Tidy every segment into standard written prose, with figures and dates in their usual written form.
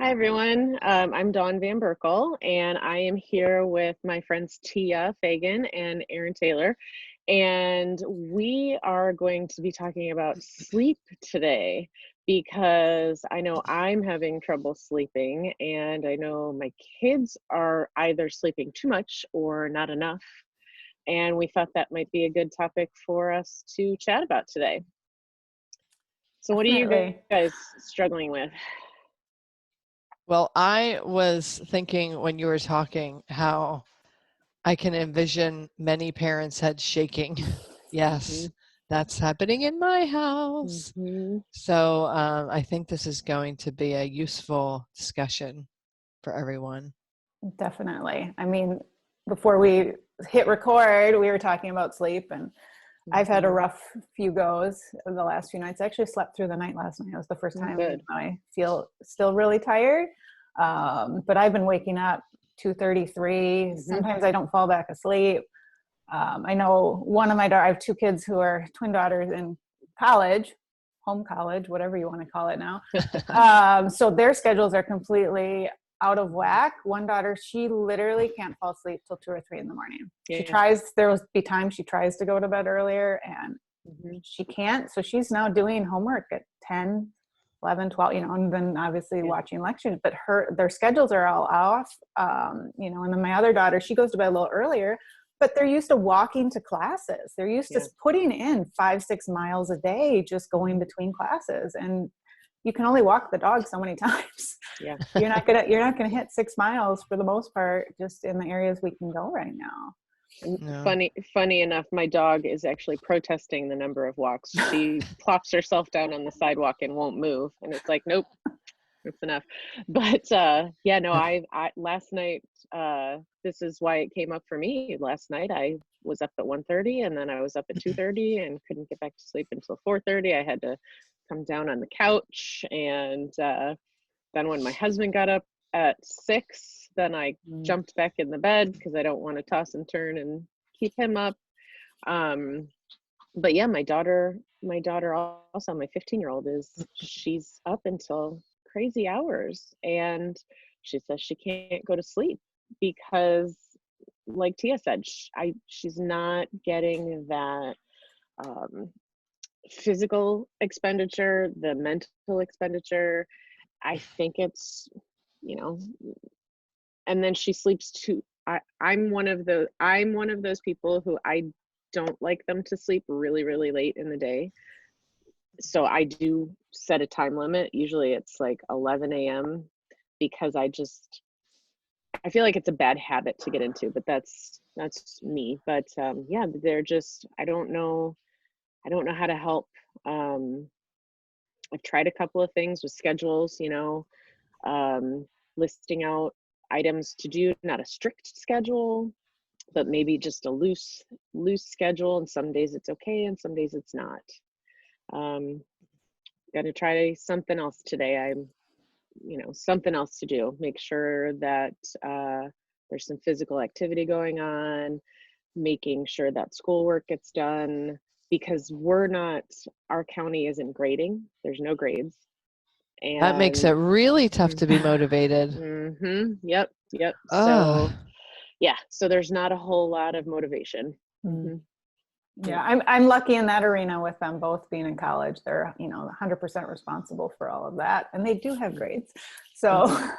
Hi, everyone. I'm Dawn Berkel, and I am here with my friends Tia Fagan and Erin Taylor. And we are going to be talking about sleep today because I know I'm having trouble sleeping, and I know my kids are either sleeping too much or not enough. And we thought that might be a good topic for us to chat about today. So, what are you Definitely. guys struggling with? Well, I was thinking when you were talking how I can envision many parents' heads shaking. Yes, Mhm. that's happening in my house. Mhm. So I think this is going to be a useful discussion for everyone. Definitely. I mean, before we hit record, we were talking about sleep, and I've had a Mhm. rough few goes in the last few nights. I actually slept through the night last night. It was the first Oh, time good. I feel still really tired. But I've been waking up 2:33. Mhm. Sometimes I don't fall back asleep. I know one of my I have two kids who are twin daughters in college, home college, whatever you want to call it now. So their schedules are completely out of whack. One daughter, she literally can't fall asleep till 2 or 3 in the morning. She Yeah. tries, there will be times she tries to go to bed earlier and Mhm. she can't. So she's now doing homework at 10, 11, 12, and then obviously Yeah. watching lectures, but their schedules are all off. And then my other daughter, she goes to bed a little earlier, but they're used to walking to classes. They're used to Yeah. putting in 5, 6 miles a day, just going between classes. And you can only walk the dog so many times. Yeah. You're not gonna hit 6 miles for the most part, just in the areas we can go right now. And No. funny enough, my dog is actually protesting the number of walks. She plops herself down on the sidewalk and won't move, and it's like, nope, that's enough. But yeah, no, I last night, this is why it came up for me. Last night I was up at 1:30, and then I was up at 2:30 and couldn't get back to sleep until 4:30. I had to come down on the couch, and then when my husband got up at 6, then I Mm. jumped back in the bed because I don't want to toss and turn and keep him up. Um, but yeah, my daughter also, my 15-year-old she's up until crazy hours, and she says she can't go to sleep because, like Tia said, she's not getting that um, physical expenditure, the mental expenditure. I think it's, you know, and then she sleeps too. I'm one of those people who I don't like them to sleep really, really late in the day. So I do set a time limit. Usually it's like 11 a.m. because I feel like it's a bad habit to get into, but that's me. But yeah, they're just I don't know how to help. Um, I've tried a couple of things with schedules, um, listing out items to do, not a strict schedule, but maybe just a loose schedule. And some days it's okay, and some days it's not. Um, Gonna try something else today. Something else to do. Make sure that there's some physical activity going on, making sure that schoolwork gets done because our county isn't grading. There's no grades. That makes And it really tough mm, to be motivated. yep. Ugh. So yeah, so there's not a whole lot of motivation. Mm. Hmm. Yeah, Yep. I'm lucky in that arena with them both being in college. They're 100% responsible for all of that, and they do have grades. So Hmm.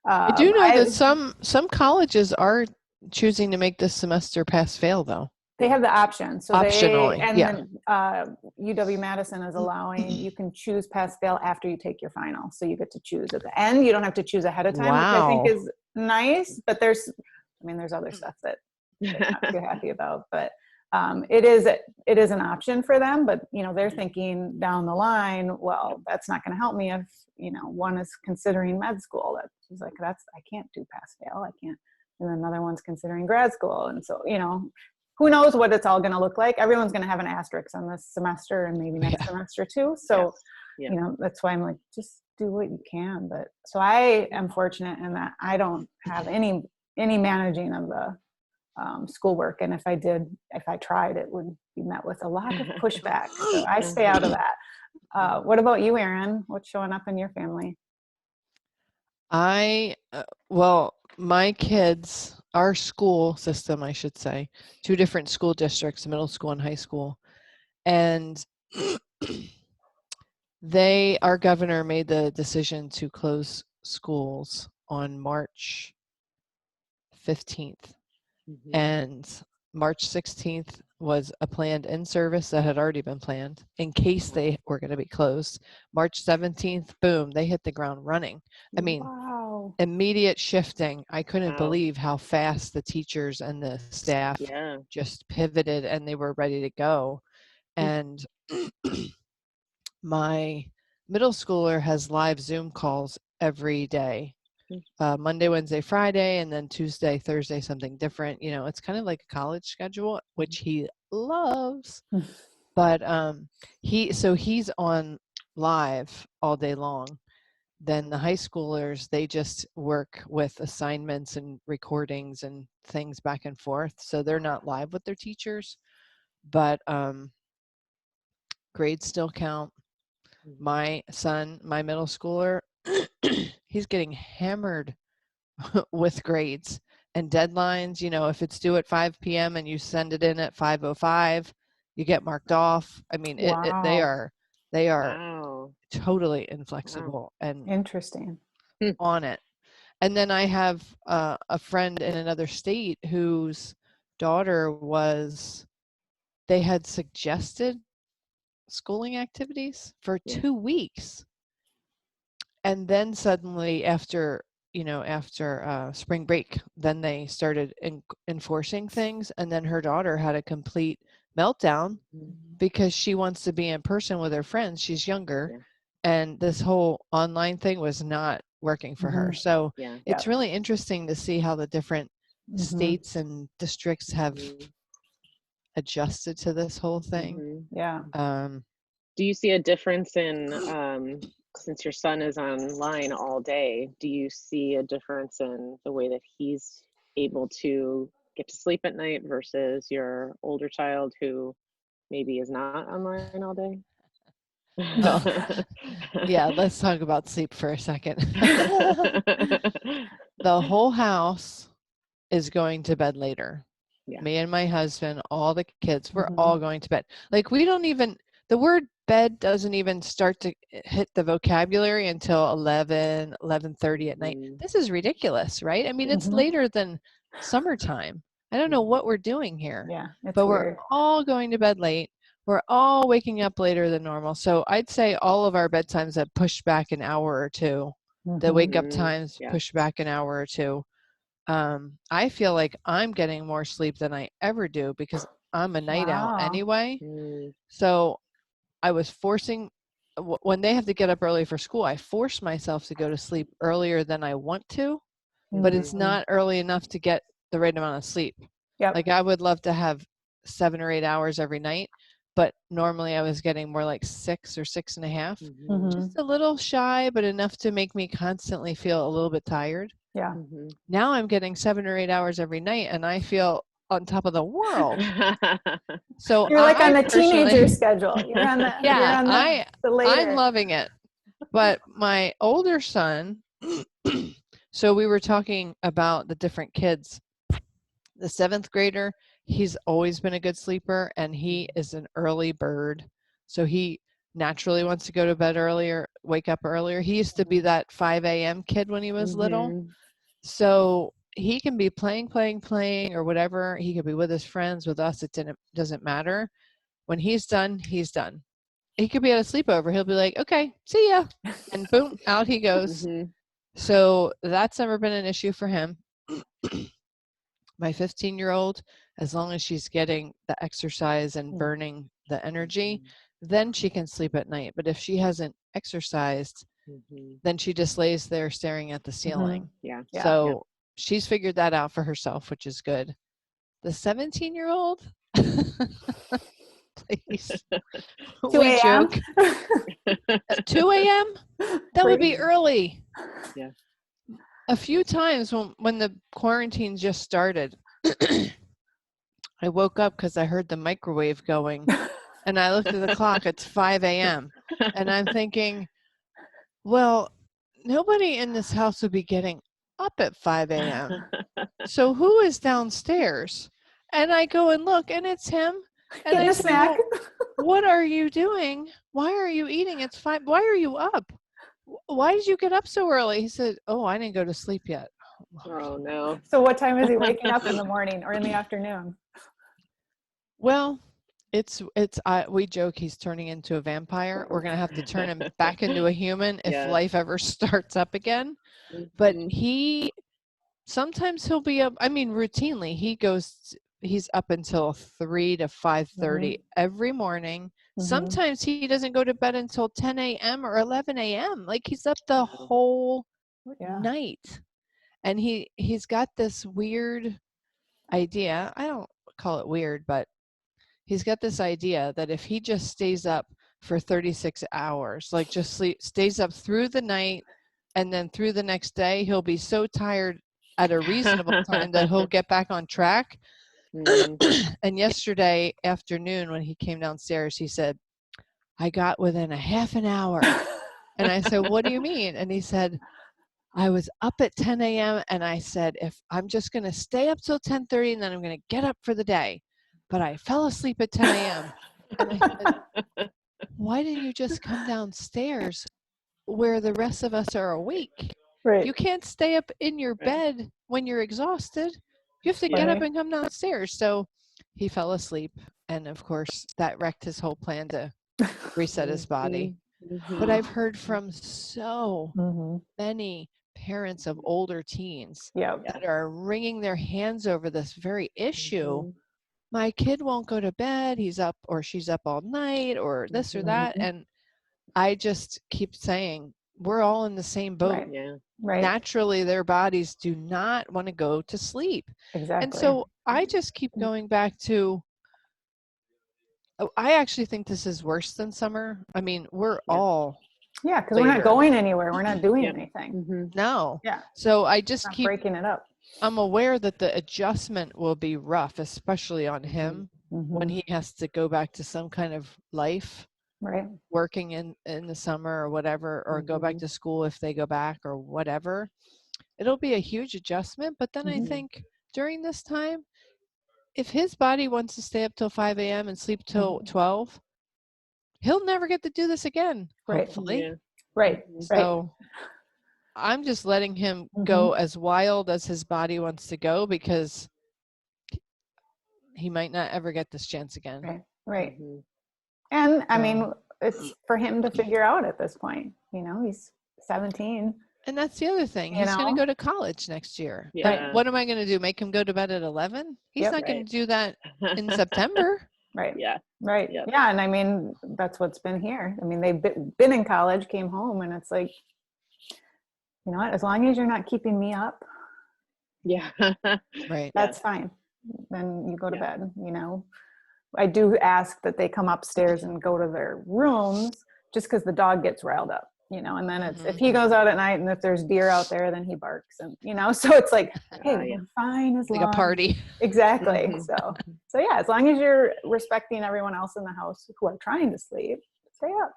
I do know that I some colleges are choosing to make this semester pass fail though. they Yeah. have the option. So Optionally. and Yeah. then UW Madison is allowing you can choose pass fail after you take your final. So you get to choose at the end. You don't have to choose ahead of time, which I think Wow. is nice. But there's other stuff that they're not too happy about. But it is an option for them. But they're thinking down the line. Well, that's not going to help me if one is considering med school. That she's like, I can't do pass fail. I can't. And another one's considering grad school, and so who knows what it's all going to look like. Everyone's going to have an asterisk on this semester and maybe next Yeah. semester too. Yes. So, Yeah. that's why I'm like, just do what you can. But so I am fortunate in that I don't have any managing of the schoolwork. And if I tried, it would be met with a lot of pushback. So I stay out of Uh-huh. that. What about you, Erin? What's showing up in your family? Well, my kids, our school system, I should say, 2 different school districts, middle school and high school. And our governor made the decision to close schools on March 15th. Mhm. And March 16th was a planned in-service that had already been planned in case they were going to be closed. March 17th, boom, they hit the ground running. I mean, Wow. immediate shifting. I couldn't Wow. believe how fast the teachers and the staff Yeah. just pivoted and they were ready to go. And my middle schooler has live Zoom calls every day. Monday, Wednesday, Friday, and then Tuesday, Thursday, something different. You know, it's kind of like a college schedule, which he loves. But he's on live all day long. Then the high schoolers, they just work with assignments and recordings and things back and forth. So they're not live with their teachers, but grades still count. My son, my middle schooler, he's getting hammered with grades and deadlines. You know, if it's due at 5 p.m. and you send it in at 5:05, you get marked off. I mean, they Wow. are Wow. totally Wow. inflexible and Interesting. on it. And then I have a friend in another state whose daughter they had suggested schooling activities for Yeah. 2 weeks. And then suddenly after spring break, then they started enforcing things. And then her daughter had a complete meltdown because she wants to be in person with her friends. She's younger. Yeah. And this whole online thing was not working for her. So Yeah. it's really interesting to see how the different states and districts have adjusted to this whole thing. Yeah. Do you see a difference in, since your son is online all day, do you see a difference in the way that he's able to get to sleep at night versus your older child who maybe is not online all day? Well, yeah, let's talk about sleep for a second. The whole house is going to bed later. Yeah. Me and my husband, all the kids, we're all going to bed. Like the word bed doesn't even start to hit the vocabulary until 11:30 at night. This is ridiculous, right? I mean, it's later than summertime. I don't know what we're doing here. Yeah, it's but weird. We're all going to bed late. We're all waking up later than normal. So I'd say all of our bedtimes have pushed back an hour or two. The wake up times pushed back an hour or two. I feel like I'm getting more sleep than I ever do because I'm a night owl anyway. So I was forcing, when they have to get up early for school, I force myself to go to sleep earlier than I want to, but it's not early enough to get the right amount of sleep. Yep. Like I would love to have 7 or 8 hours every night, but normally I was getting more like 6 or 6.5, just a little shy, but enough to make me constantly feel a little bit tired. Yeah. Now I'm getting 7 or 8 hours every night and I feel on top of the world. So you're like on the teenager schedule. You're on the, yeah, you're on the later. I'm loving it. But my older son, so we were talking about the different kids. The 7th grader, he's always been a good sleeper and he is an early bird. So he naturally wants to go to bed earlier, wake up earlier. He used to be that 5 a.m. kid when he was little. So he can be playing or whatever. He could be with his friends, with us. It doesn't matter. When he's done, he's done. He could be at a sleepover. He'll be like, okay, see ya. And boom, out he goes. So that's never been an issue for him. My 15-year-old, as long as she's getting the exercise and burning the energy, then she can sleep at night. But if she hasn't exercised, then she just lays there staring at the ceiling. So she's figured that out for herself, which is good. The 17-year-old, please. 2 We a.m.? joke. 2 a.m.? That would be early. Yeah. A few times when the quarantine just started, I woke up because I heard the microwave going and I looked at the clock, it's 5 a.m. And I'm thinking, well, nobody in this house would be getting up at 5 a.m. So who is downstairs? And I go and look, and it's him. And Getting I a said, snack. well, what are you doing? Why are you eating? It's 5. Why are you up? Why did you get up so early? He said, oh, I didn't go to sleep yet. Oh no. So what time is he waking up in the morning or in the afternoon? Well, we joke he's turning into a vampire. We're going to have to turn him back into a human if Yeah. life ever starts up again. But Mhm. sometimes he'll be up. I mean, routinely he's up until 3 to 5:30 every morning. Sometimes he doesn't go to bed until 10 a.m. or 11 a.m. Like he's up the whole night. And he's got this weird idea. I don't call it weird, but he's got this idea that if he just stays up for 36 hours, like just stays up through the night and then through the next day, he'll be so tired at a reasonable time that he'll get back on track. And yesterday afternoon when he came downstairs, he said, I got within a half an hour. And I said, what do you mean? And he said, I was up at 10 a.m. and I said, if I'm just going to stay up till 10:30 and then I'm going to get up for the day. But I fell asleep at 10 a.m. And I said, why didn't you just come downstairs where the rest of us are awake? Right. You can't stay up in your bed when you're exhausted. You have to get up and come downstairs. So he fell asleep. And of course, that wrecked his whole plan to reset his body. But I've heard from so many parents of older teens that are wringing their hands over this very issue. My kid won't go to bed. He's up or she's up all night or this or that. And I just keep saying, we're all in the same boat. Right. Naturally, their bodies do not want to go to sleep. Exactly. And so I just keep going back to, I actually think this is worse than summer. I mean, we're all. Yeah, because we're not going anywhere. We're not doing anything. No. Yeah. So I just keep breaking it up. I'm aware that the adjustment will be rough, especially on him when he has to go back to some kind of life, working in the summer or whatever, or go back to school if they go back or whatever. It'll be a huge adjustment. But then I think during this time, if his body wants to stay up till 5 a.m. and sleep till 12, he'll never get to do this again, hopefully. Right. So I'm just letting him go as wild as his body wants to go because he might not ever get this chance again. Right. And I mean, it's for him to figure out at this point. You know, he's 17. And that's the other thing. He's going to go to college next year. What am I going to do? Make him go to bed at 11? He's not going to do that in September. Right. Yeah. Right. Yeah. And I mean, that's what's been here. I mean, they've been in college, came home, and it's like, you know what, as long as you're not keeping me up. Yeah. Right. That's fine. Then you go to bed, you know. I do ask that they come upstairs and go to their rooms just because the dog gets riled up, you know, and then it's, if he goes out at night and if there's deer out there, then he barks and, you know, so it's like, hey, we're fine as long like a party. Exactly. So yeah, as long as you're respecting everyone else in the house who are trying to sleep, stay up.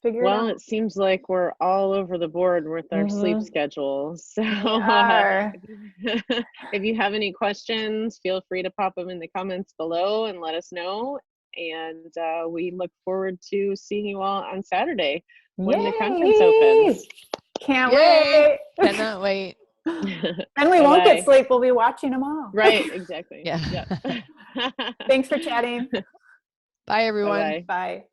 Figure it out. It seems like we're all over the board with our sleep schedules. So if you have any questions, feel free to pop them in the comments below and let us know. And we look forward to seeing you all on Saturday when the conference opens. Can't wait. Cannot wait. And we won't get sleep. We'll be watching them all. Right. Exactly. Yeah. Thanks for chatting. Bye, everyone. Bye.